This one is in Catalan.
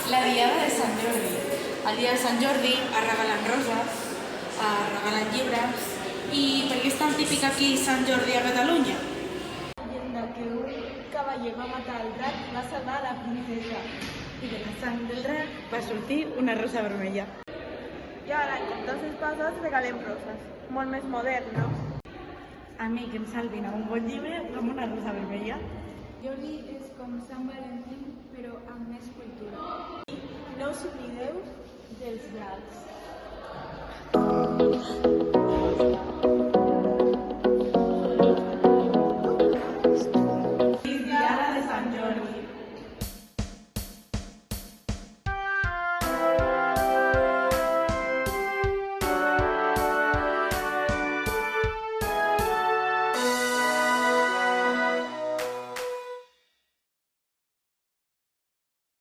La Diada de Sant Jordi. El dia de Sant Jordi es regalen roses, es regalen llibres. I per què és tan típic aquí Sant Jordi a Catalunya? Leyenda que un cavaller va matar el drac va salvar la princesa. I de la sang del drac va sortir una rosa vermella. I ara, com tots els pasos, regalem roses. Molt més modern, no? A mi que em salvin amb un bon llibre amb una rosa vermella. Jordi és com Sant Valentí, però amb més cultura. No us oblideu dels dracs.